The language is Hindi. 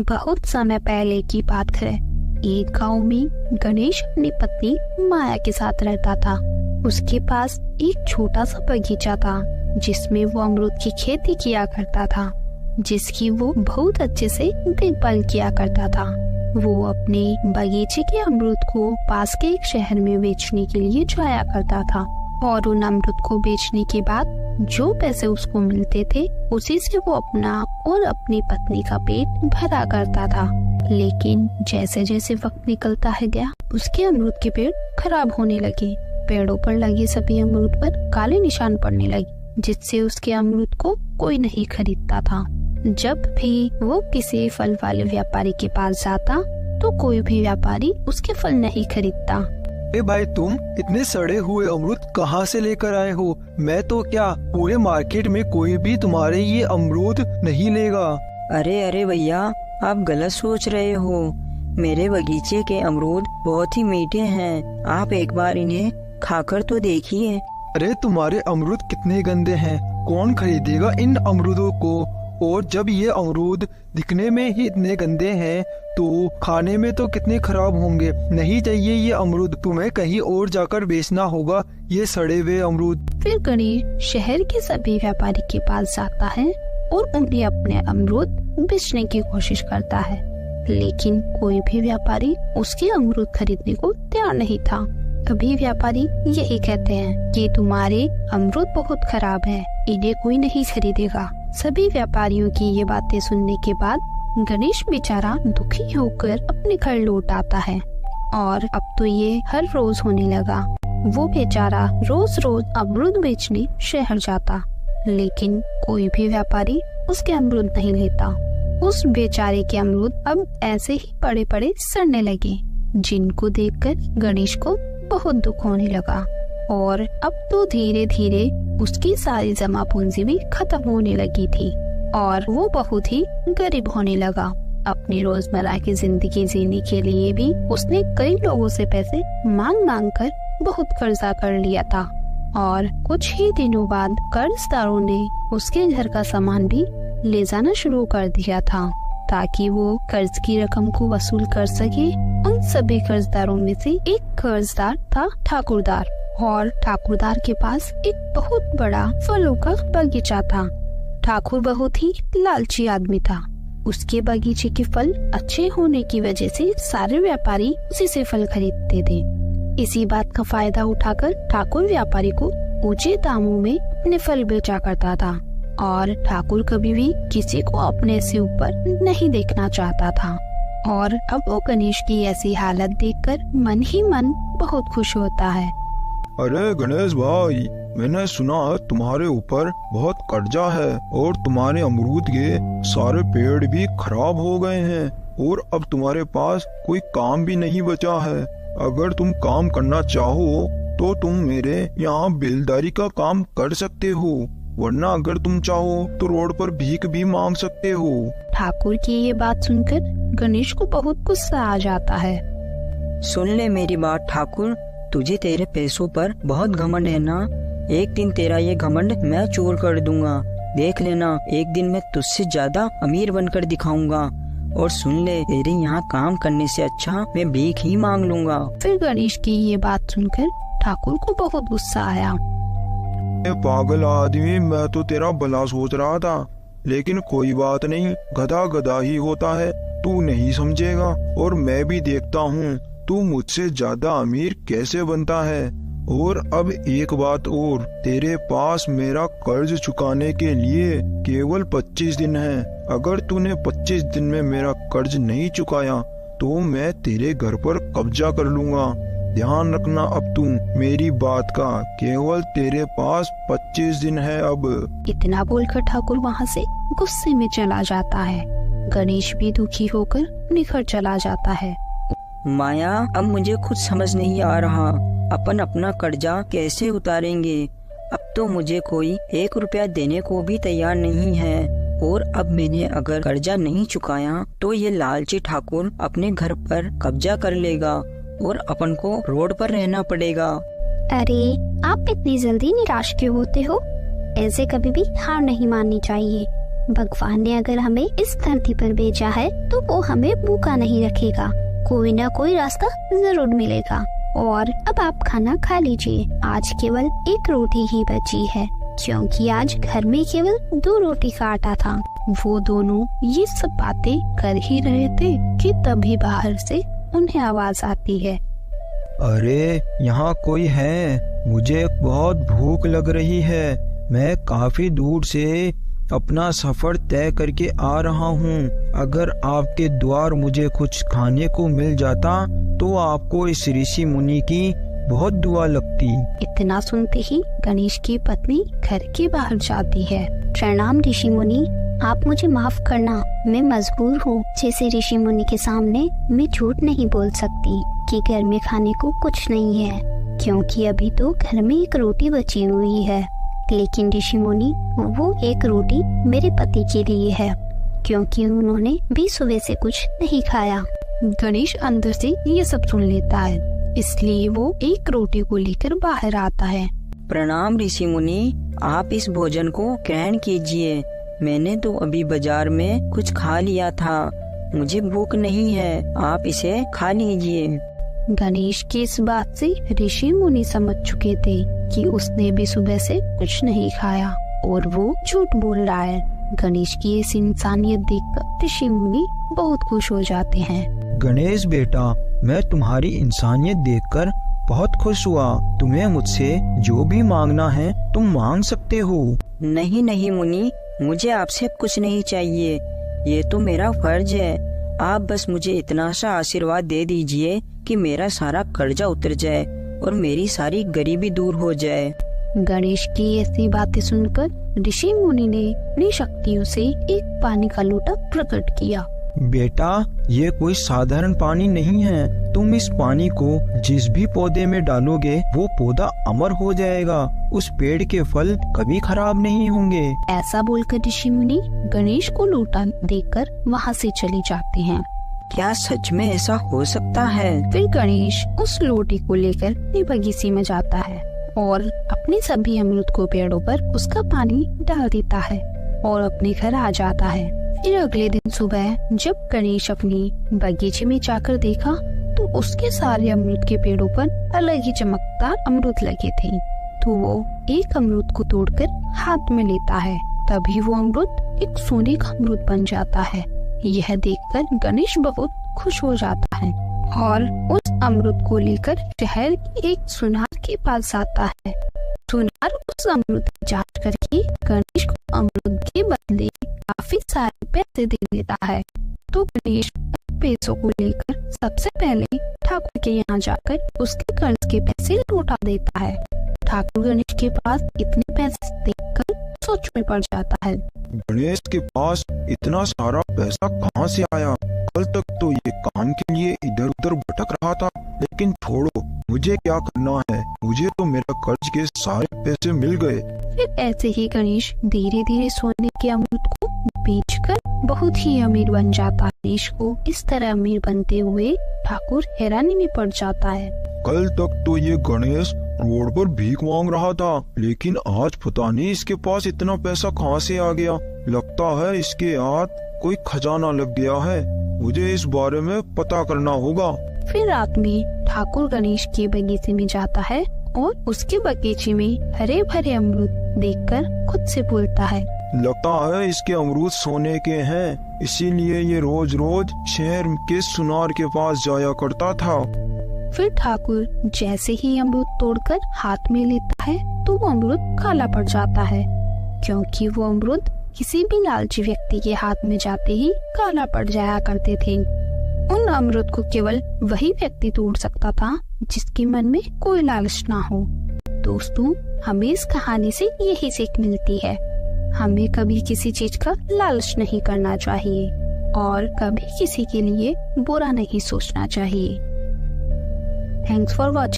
बहुत समय पहले की बात है। एक गांव में गणेश अपनी पत्नी माया के साथ रहता था। उसके पास एक छोटा सा बगीचा था जिसमें वो अमरूद की खेती किया करता था, जिसकी वो बहुत अच्छे से देखभाल किया करता था। वो अपने बगीचे के अमरूद को पास के एक शहर में बेचने के लिए जाया करता था और उन अमरूद को बेचने के बाद जो पैसे उसको मिलते थे उसी से वो अपना और अपनी पत्नी का पेट भरा करता था। लेकिन जैसे जैसे वक्त निकलता है गया, उसके अमरूद के पेड़ खराब होने लगे। पेड़ों पर लगे सभी अमरूद पर काले निशान पड़ने लगे, जिससे उसके अमरूद को कोई नहीं खरीदता था। जब भी वो किसी फल वाले व्यापारी के पास जाता तो कोई भी व्यापारी उसके फल नहीं खरीदता। ए भाई, तुम इतने सड़े हुए अमरूद कहाँ से लेकर आए हो? मैं तो क्या पूरे मार्केट में कोई भी तुम्हारे ये अमरूद नहीं लेगा। अरे अरे भैया, आप गलत सोच रहे हो। मेरे बगीचे के अमरूद बहुत ही मीठे हैं, आप एक बार इन्हें खाकर तो देखिए। अरे तुम्हारे अमरूद कितने गंदे हैं, कौन खरीदेगा इन अमरूदों को? और जब ये अमरूद दिखने में ही इतने गंदे हैं तो खाने में तो कितने खराब होंगे। नहीं चाहिए ये अमरूद, तुम्हें कहीं और जाकर बेचना होगा ये सड़े हुए अमरूद। फिर गणेश शहर के सभी व्यापारी के पास जाता है और उन्हें अपने अमरूद बेचने की कोशिश करता है, लेकिन कोई भी व्यापारी उसके अमरूद खरीदने को तैयार नहीं था। तभी व्यापारी यही कहते हैं कि तुम्हारे अमरूद बहुत खराब हैं, इन्हें कोई नहीं खरीदेगा। सभी व्यापारियों की ये बातें सुनने के बाद गणेश बेचारा दुखी होकर अपने घर लौट आता है और अब तो ये हर रोज होने लगा। वो बेचारा रोज रोज अमरूद बेचने शहर जाता, लेकिन कोई भी व्यापारी उसके अमरूद नहीं लेता। उस बेचारे के अमरूद अब ऐसे ही पड़े पड़े सड़ने लगे, जिनको देखकर गणेश को बहुत दुख होने लगा और अब तो धीरे धीरे उसकी सारी जमा पूंजी भी खत्म होने लगी थी और वो बहुत ही गरीब होने लगा। अपनी रोजमर्रा की जिंदगी जीने के लिए भी उसने कई लोगों से पैसे मांग मांग कर बहुत कर्जा कर लिया था और कुछ ही दिनों बाद कर्जदारों ने उसके घर का सामान भी ले जाना शुरू कर दिया था ताकि वो कर्ज की रकम को वसूल कर सके। उन सभी कर्जदारों में से एक कर्जदार था ठाकुरदार, और ठाकुरदार के पास एक बहुत बड़ा फलों का बगीचा था। ठाकुर बहुत ही लालची आदमी था। उसके बगीचे के फल अच्छे होने की वजह से सारे व्यापारी उसी से फल खरीदते थे। इसी बात का फायदा उठाकर ठाकुर व्यापारी को ऊंचे दामों में अपने फल बेचा करता था और ठाकुर कभी भी किसी को अपने से ऊपर नहीं देखना चाहता था। और अब वो गणेश की ऐसी हालत देखकर मन ही मन बहुत खुश होता है। अरे गणेश भाई, मैंने सुना तुम्हारे ऊपर बहुत कर्जा है और तुम्हारे अमरूद के सारे पेड़ भी खराब हो गए हैं और अब तुम्हारे पास कोई काम भी नहीं बचा है। अगर तुम काम करना चाहो तो तुम मेरे यहाँ बेलदारी का काम कर सकते हो, वरना अगर तुम चाहो तो रोड पर भीख भी मांग सकते हो। ठाकुर की ये बात सुनकर गणेश को बहुत गुस्सा आ जाता है। सुन ले मेरी बात ठाकुर, तुझे तेरे पैसों पर बहुत घमंड है ना। एक दिन तेरा ये घमंड मैं चोर कर दूंगा, देख लेना। एक दिन मैं तुझसे ज्यादा अमीर बनकर दिखाऊंगा। और सुन ले, तेरे यहाँ काम करने से अच्छा मैं भीख ही मांग लूंगा। फिर गणेश की ये बात सुनकर ठाकुर को बहुत गुस्सा आया। पागल आदमी, मैं तो तेरा भला सोच रहा था, लेकिन कोई बात नहीं, गधा गधा ही होता है, तू नहीं समझेगा। और मैं भी देखता हूँ तू मुझसे ज्यादा अमीर कैसे बनता है। और अब एक बात और, तेरे पास मेरा कर्ज चुकाने के लिए केवल 25 दिन है। अगर तूने 25 दिन में मेरा कर्ज नहीं चुकाया तो मैं तेरे घर पर कब्जा कर लूंगा। ध्यान रखना अब तुम मेरी बात का, केवल तेरे पास 25 दिन है अब। इतना बोलकर ठाकुर वहाँ से गुस्से में चला जाता है। गणेश भी दुखी होकर अपने घर चला जाता है। माया, अब मुझे कुछ समझ नहीं आ रहा, अपन अपना कर्जा कैसे उतारेंगे। अब तो मुझे कोई 1 रुपया देने को भी तैयार नहीं है। और अब मैंने अगर कर्जा नहीं चुकाया तो ये लालची ठाकुर अपने घर पर कब्जा कर लेगा और अपन को रोड पर रहना पड़ेगा। अरे, आप इतनी जल्दी निराश क्यों होते हो? ऐसे कभी भी हार नहीं माननी चाहिए। भगवान ने अगर हमें इस धरती पर भेजा है तो वो हमें भूखा नहीं रखेगा, कोई ना कोई रास्ता जरूर मिलेगा। और अब आप खाना खा लीजिए, आज केवल एक रोटी ही बची है, क्योंकि आज घर में केवल 2 रोटी का आटा था। वो दोनों ये सब बातें कर ही रहे थे कि तभी बाहर से उन्हें आवाज आती है। अरे, यहाँ कोई है? मुझे बहुत भूख लग रही है। मैं काफी दूर से अपना सफर तय करके आ रहा हूँ। अगर आपके द्वार मुझे कुछ खाने को मिल जाता तो आपको इस ऋषि मुनि की बहुत दुआ लगती। इतना सुनते ही गणेश की पत्नी घर के बाहर जाती है। प्रणाम ऋषि मुनि, आप मुझे माफ करना, मैं मजबूर हूँ। जैसे ऋषि मुनि के सामने मैं झूठ नहीं बोल सकती कि घर में खाने को कुछ नहीं है, क्योंकि अभी तो घर में एक रोटी बची हुई है। लेकिन ऋषि मुनि, वो एक रोटी मेरे पति के लिए है, क्योंकि उन्होंने भी सुबह से कुछ नहीं खाया। गणेश अंदर से ये सब सुन लेता है, इसलिए वो एक रोटी को लेकर बाहर आता है। प्रणाम ऋषि मुनि, आप इस भोजन को ग्रहण कीजिए। मैंने तो अभी बाजार में कुछ खा लिया था, मुझे भूख नहीं है, आप इसे खा लीजिए। गणेश की इस बात से ऋषि मुनि समझ चुके थे कि उसने भी सुबह से कुछ नहीं खाया और वो झूठ बोल रहा है। गणेश की इस इंसानियत देखकर ऋषि मुनि बहुत खुश हो जाते हैं। गणेश बेटा, मैं तुम्हारी इंसानियत देखकर बहुत खुश हुआ। तुम्हें मुझसे जो भी मांगना है तुम मांग सकते हो। नहीं नहीं मुनि, मुझे आपसे कुछ नहीं चाहिए, ये तो मेरा फर्ज है। आप बस मुझे इतना सा आशीर्वाद दे दीजिए कि मेरा सारा कर्जा उतर जाए और मेरी सारी गरीबी दूर हो जाए। गणेश की ऐसी बातें सुनकर ऋषि मुनि ने अपनी शक्तियों से एक पानी का लोटा प्रकट किया। बेटा, ये कोई साधारण पानी नहीं है। तुम इस पानी को जिस भी पौधे में डालोगे वो पौधा अमर हो जाएगा। उस पेड़ के फल कभी खराब नहीं होंगे। ऐसा बोलकर ऋषि मुनि गणेश को लोटा देकर वहाँ से चले जाते हैं। क्या सच में ऐसा हो सकता है? फिर गणेश उस लोटे को लेकर अपने बगीचे में जाता है और अपने सभी अमरूद को पेड़ों पर उसका पानी डाल देता है और अपने घर आ जाता है। फिर अगले दिन सुबह जब गणेश अपनी बगीचे में जाकर देखा तो उसके सारे अमरूद के पेड़ों पर अलग ही चमकदार अमरूद लगे थे। तो वो एक अमरूद को तोड़कर हाथ में लेता है, तभी वो अमरूद एक सोने का अमरूद बन जाता है। यह देखकर गणेश बहुत खुश हो जाता है और उस अमरूद को लेकर शहर के एक सुनार के पास जाता है। सुनार उस अमरूद की जांच करके गणेश को अमरूद के बदले काफी सारे पैसे दे देता है। तो गणेश पैसों को लेकर सबसे पहले ठाकुर के यहाँ जाकर उसके कर्ज के पैसे लौटा देता है। ठाकुर गणेश के पास इतने पैसे देखकर सोच में पड़ जाता है। गणेश के पास इतना सारा पैसा कहाँ से आया? कल तक तो ये काम के लिए इधर उधर भटक रहा था, लेकिन छोड़ो, मुझे क्या करना है, मुझे तो मेरा कर्ज के सारे पैसे मिल गए। फिर ऐसे ही गणेश धीरे धीरे सोने के अमरूद को बेचकर बहुत ही अमीर बन जाता है। गणेश को इस तरह अमीर बनते हुए ठाकुर हैरानी में पड़ जाता है। कल तक तो ये गणेश रोड पर भीख मांग रहा था, लेकिन आज पता नहीं इसके पास इतना पैसा कहाँ से आ गया। लगता है इसके हाथ कोई खजाना लग गया है, मुझे इस बारे में पता करना होगा। फिर रात में ठाकुर गणेश के बगीचे में जाता है और उसके बगीचे में हरे भरे अमरूद देखकर खुद से बोलता है, लगता है इसके अमरूद सोने के हैं, इसीलिए ये रोज रोज शहर के सुनार के पास जाया करता था। फिर ठाकुर जैसे ही अमरूद तोड़कर हाथ में लेता है तो वो अमरूद काला पड़ जाता है, क्योंकि वो अमरूद किसी भी लालची व्यक्ति के हाथ में जाते ही काला पड़ जाया करते थे। उन अमरूद को केवल वही व्यक्ति तोड़ सकता था जिसके मन में कोई लालच ना हो। दोस्तों, हमें इस कहानी से यही सीख मिलती है, हमें कभी किसी चीज का लालच नहीं करना चाहिए और कभी किसी के लिए बुरा नहीं सोचना चाहिए। Thanks for watching.